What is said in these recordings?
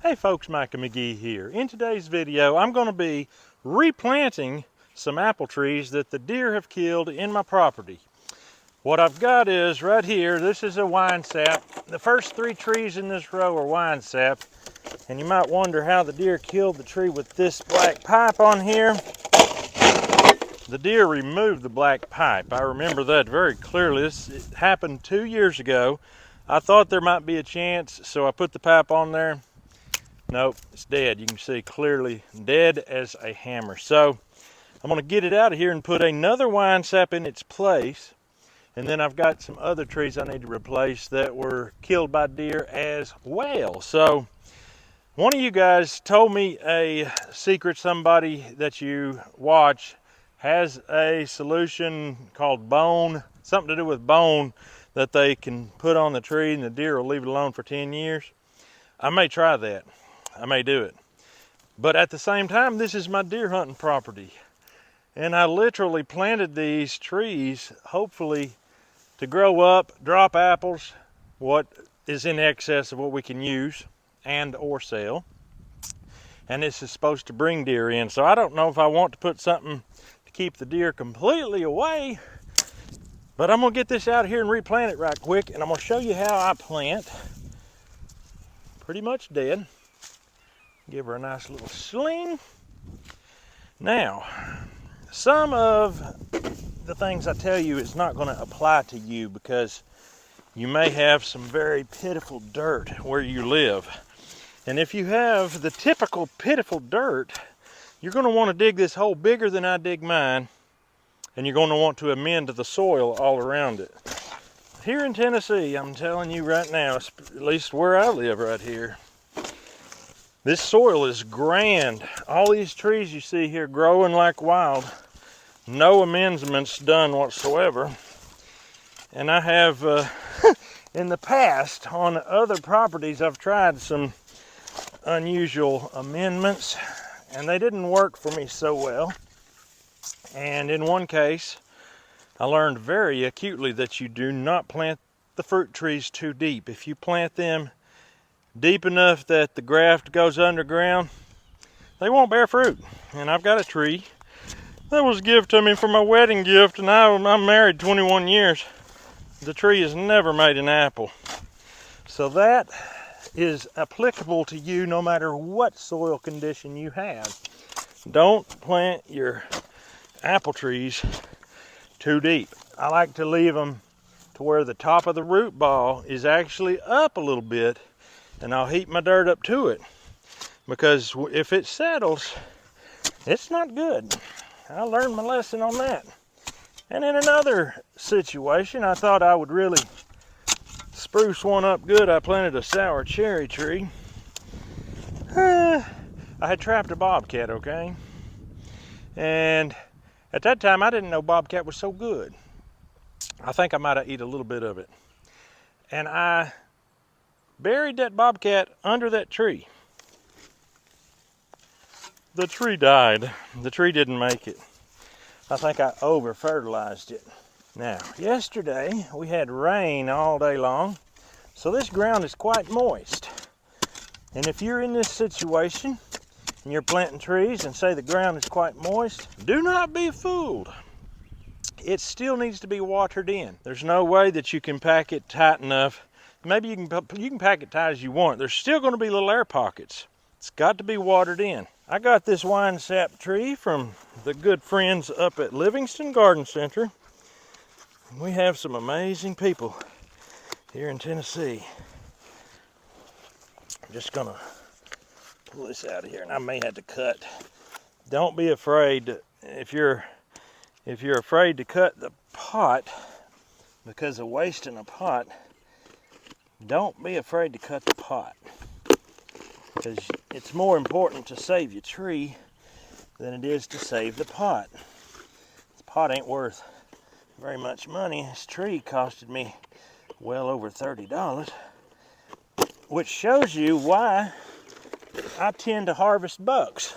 Hey folks, Micah McGee here. In today's video, I'm going to be replanting some apple trees that the deer have killed in my property. What I've got is right here, this is a wine sap. The first 3 trees in this row are wine sap. And you might wonder how the deer killed the tree with this black pipe on here. The deer removed the black pipe. I remember that very clearly. It happened 2 years ago. I thought there might be a chance, so I put the pipe on there. Nope, it's dead. You can see clearly dead as a hammer. So I'm going to get it out of here and put another wine sap in its place. And then I've got some other trees I need to replace that were killed by deer as well. So one of you guys told me a secret. Somebody that you watch has a solution called bone, something to do with bone, that they can put on the tree and the deer will leave it alone for 10 years. I may try that. I may do it. But at the same time, this is my deer hunting property. And I literally planted these trees, hopefully to grow up, drop apples, what is in excess of what we can use and or sell. And this is supposed to bring deer in. So I don't know if I want to put something to keep the deer completely away. But I'm going to get this out of here and replant it right quick. And I'm going to show you how I plant. Pretty much dead. Give her a nice little sling. Now, some of the things I tell you is not going to apply to you because you may have some very pitiful dirt where you live. And if you have the typical pitiful dirt, you're going to want to dig this hole bigger than I dig mine, and you're going to want to amend the soil all around it. Here in Tennessee, I'm telling you right now, at least where I live right here, this soil is grand. All these trees you see here growing like wild. No amendments done whatsoever. And I have, in the past, on other properties, I've tried some unusual amendments. And they didn't work for me so well. And in one case, I learned very acutely that you do not plant the fruit trees too deep. If you plant them deep enough that the graft goes underground, they won't bear fruit. And I've got a tree that was given to me for my wedding gift, and I'm married 21 years. The tree has never made an apple. So that is applicable to you no matter what soil condition you have. Don't plant your apple trees too deep. I like to leave them to where the top of the root ball is actually up a little bit, and I'll heap my dirt up to it, because if it settles, it's not good. I learned my lesson on that. And in another situation, I thought I would really spruce one up good. I planted a sour cherry tree. I had trapped a bobcat, okay? And at that time, I didn't know bobcat was so good. I think I might have eaten a little bit of it. And I buried that bobcat under that tree. The tree died. The tree didn't make it. I think I over-fertilized it. Now, yesterday we had rain all day long, so this ground is quite moist. And if you're in this situation and you're planting trees and say the ground is quite moist, do not be fooled. It still needs to be watered in. There's no way that you can pack it tight enough. Maybe you can pack it tight as you want. There's still going to be little air pockets. It's got to be watered in. I got this wine sap tree from the good friends up at Livingston Garden Center. We have some amazing people here in Tennessee. I'm just gonna pull this out of here, and I may have to cut. Don't be afraid. If you're afraid to cut the pot because of wasting a pot, don't be afraid to cut the pot, because it's more important to save your tree than it is to save the pot. This pot ain't worth very much money. This tree costed me well over $30, which shows you why I tend to harvest bucks.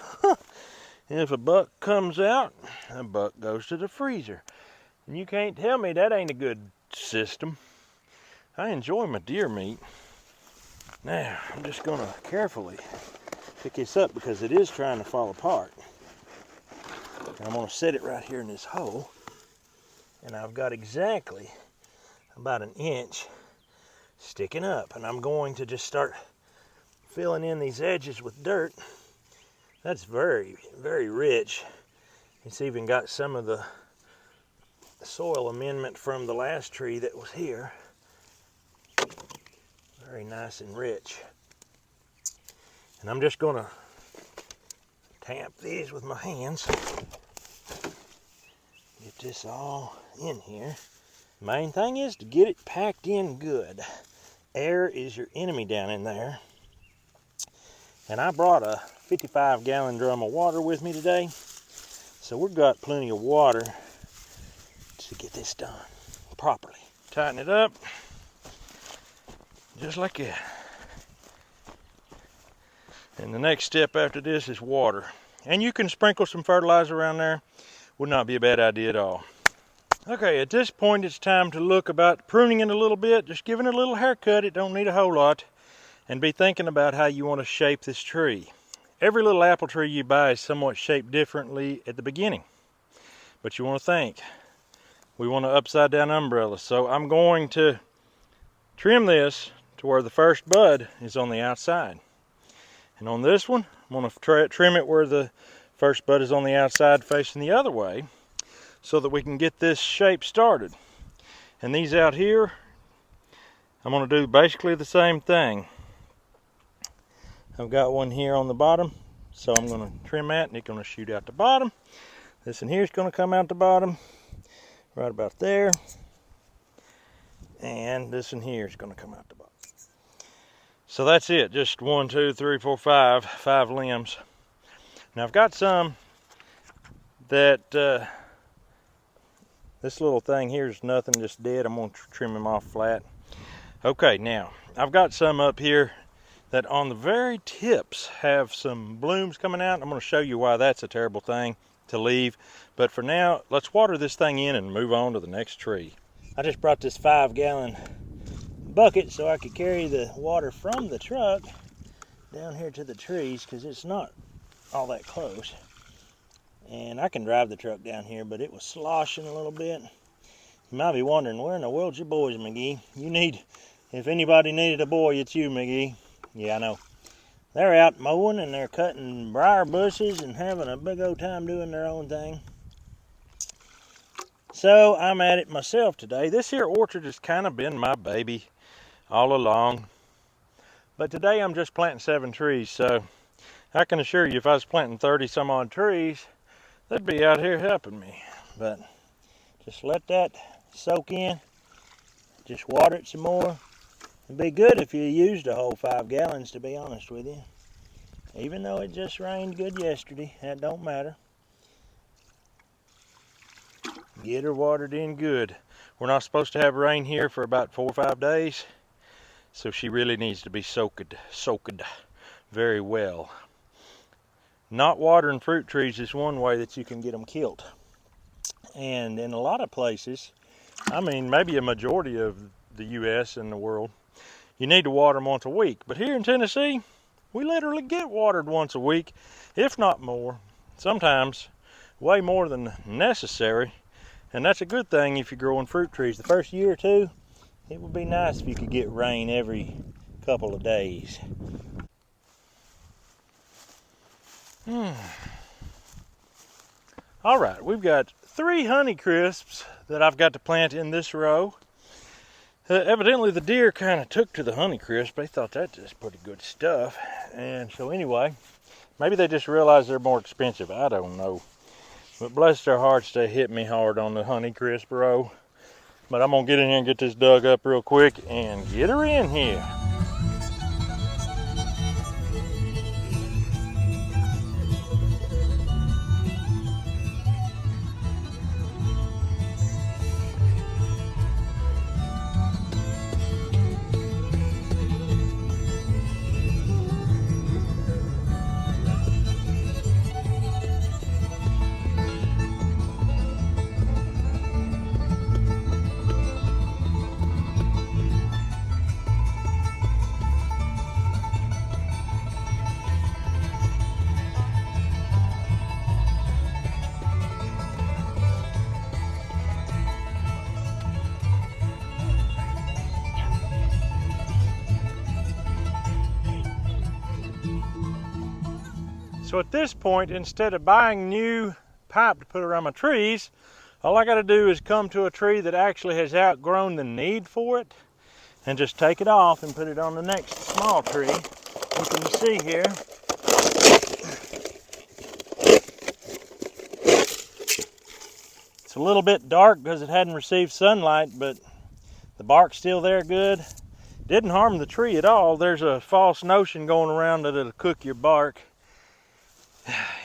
If a buck comes out, a buck goes to the freezer. And you can't tell me that ain't a good system. I enjoy my deer meat. Now, I'm just gonna carefully pick this up because it is trying to fall apart. And I'm gonna set it right here in this hole. And I've got exactly about 1 inch sticking up. And I'm going to just start filling in these edges with dirt. That's very, very rich. It's even got some of the soil amendment from the last tree that was here. Very nice and rich. And I'm just gonna tamp these with my hands. Get this all in here. Main thing is to get it packed in good. Air is your enemy down in there. And I brought a 55-gallon drum of water with me today. So we've got plenty of water to get this done properly. Tighten it up, just like that. And the next step after this is water. And you can sprinkle some fertilizer around there. Would not be a bad idea at all. Okay, at this point it's time to look about pruning it a little bit, just giving it a little haircut. It don't need a whole lot. And be thinking about how you want to shape this tree. Every little apple tree you buy is somewhat shaped differently at the beginning. But you want to think. We want an upside down umbrella. So I'm going to trim this to where the first bud is on the outside. And on this one, I'm going to trim it where the first bud is on the outside facing the other way so that we can get this shape started. And these out here, I'm going to do basically the same thing. I've got one here on the bottom, so I'm going to trim that and it's going to shoot out the bottom. This in here is going to come out the bottom, right about there. And this in here is going to come out the bottom. So that's it, just 1, 2, 3, 4, 5 limbs. Now I've got some that, this little thing here is nothing, just dead. I'm going to trim them off flat. Okay, now I've got some up here that on the very tips have some blooms coming out. I'm going to show you why that's a terrible thing to leave. But for now, let's water this thing in and move on to the next tree. I just brought this 5-gallon bucket so I could carry the water from the truck down here to the trees because it's not all that close. And I can drive the truck down here, but it was sloshing a little bit. You might be wondering, where in the world's your boys, McGee? If anybody needed a boy, it's you, McGee. Yeah, I know. They're out mowing and they're cutting briar bushes and having a big old time doing their own thing. So I'm at it myself today. This here orchard has kind of been my baby all along. But today I'm just planting 7 trees. So I can assure you if I was planting 30 some odd trees, they'd be out here helping me. But just let that soak in. Just water it some more. It'd be good if you used a whole 5 gallons, to be honest with you. Even though it just rained good yesterday, that don't matter. Get her watered in good. We're not supposed to have rain here for about 4 or 5 days, so she really needs to be soaked very well. Not watering fruit trees is one way that you can get them killed. And in a lot of places, I mean maybe a majority of the US and the world, you need to water them once a week. But here in Tennessee, we literally get watered once a week, if not more. Sometimes way more than necessary. And that's a good thing if you're growing fruit trees. The first year or two, it would be nice if you could get rain every couple of days. All right, we've got 3 Honeycrisps that I've got to plant in this row. Evidently the deer kind of took to the Honeycrisp. They thought that was pretty good stuff. And so anyway, maybe they just realized they're more expensive. I don't know. But bless their hearts, they hit me hard on the Honeycrisp row. But I'm going to get in here and get this dug up real quick and get her in here. So at this point, instead of buying new pipe to put around my trees, all I got to do is come to a tree that actually has outgrown the need for it and just take it off and put it on the next small tree. You can see here. It's a little bit dark because it hadn't received sunlight, but the bark's still there good. Didn't harm the tree at all. There's a false notion going around that it'll cook your bark.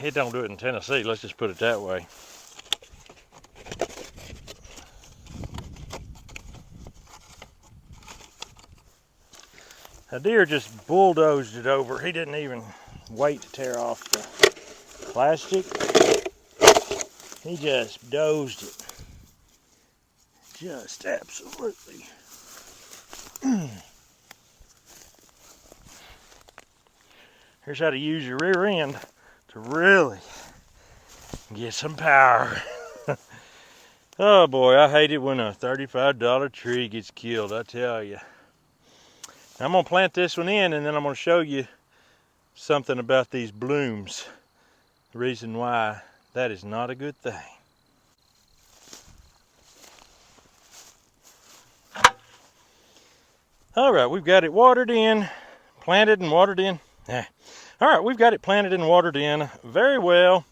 It don't do it in Tennessee, let's just put it that way. A deer just bulldozed it over. He didn't even wait to tear off the plastic. He just dozed it. Just absolutely. Here's how to use your rear end to really get some power. Oh boy, I hate it when a $35 tree gets killed, I tell you. I'm gonna plant this one in, and then I'm gonna show you something about these blooms. The reason why that is not a good thing. All right, we've got it watered in, planted and watered in. All right, we've got it planted and watered in very well.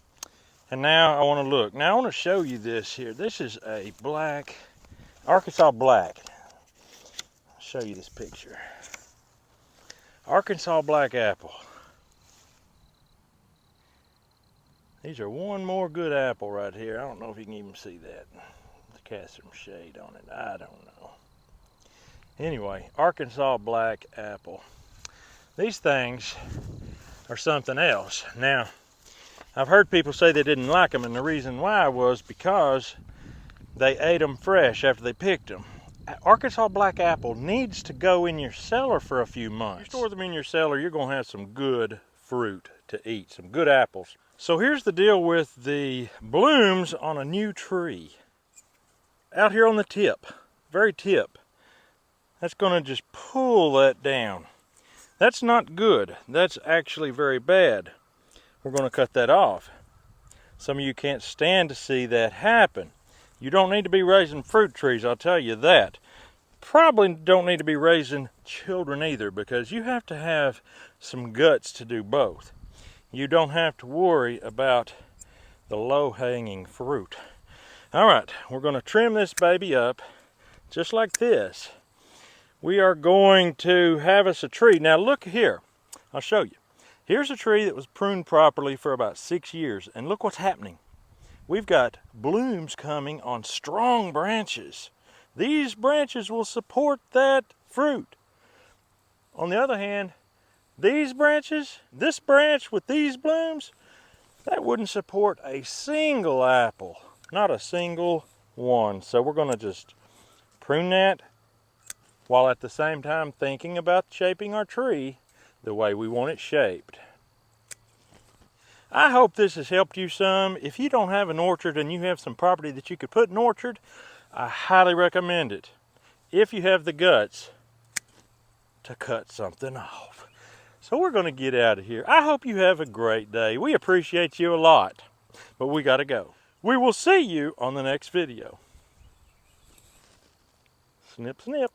And now I want to look. Now I want to show you this here. This is a black, Arkansas black. I'll show you this picture. Arkansas black apple. These are one more good apple right here. I don't know if you can even see that. Let's cast some shade on it. I don't know. Anyway, Arkansas black apple. These things are something else. Now, I've heard people say they didn't like them, and the reason why was because they ate them fresh after they picked them. Arkansas black apple needs to go in your cellar for a few months. If you store them in your cellar, you're going to have some good fruit to eat, some good apples. So here's the deal with the blooms on a new tree. Out here on the tip, very tip, that's going to just pull that down. That's not good. That's actually very bad. We're going to cut that off. Some of you can't stand to see that happen. You don't need to be raising fruit trees, I'll tell you that. Probably don't need to be raising children either, because you have to have some guts to do both. You don't have to worry about the low-hanging fruit. All right, we're going to trim this baby up just like this. We are going to have us a tree. Now look here, I'll show you. Here's a tree that was pruned properly for about 6 years, and look what's happening. We've got blooms coming on strong branches. These branches will support that fruit. On the other hand, these branches, this branch with these blooms, that wouldn't support a single apple. Not a single one. So we're going to just prune that while at the same time thinking about shaping our tree the way we want it shaped. I hope this has helped you some. If you don't have an orchard and you have some property that you could put an orchard, I highly recommend it. If you have the guts to cut something off. So we're going to get out of here. I hope you have a great day. We appreciate you a lot, but we got to go. We will see you on the next video. Snip, snip.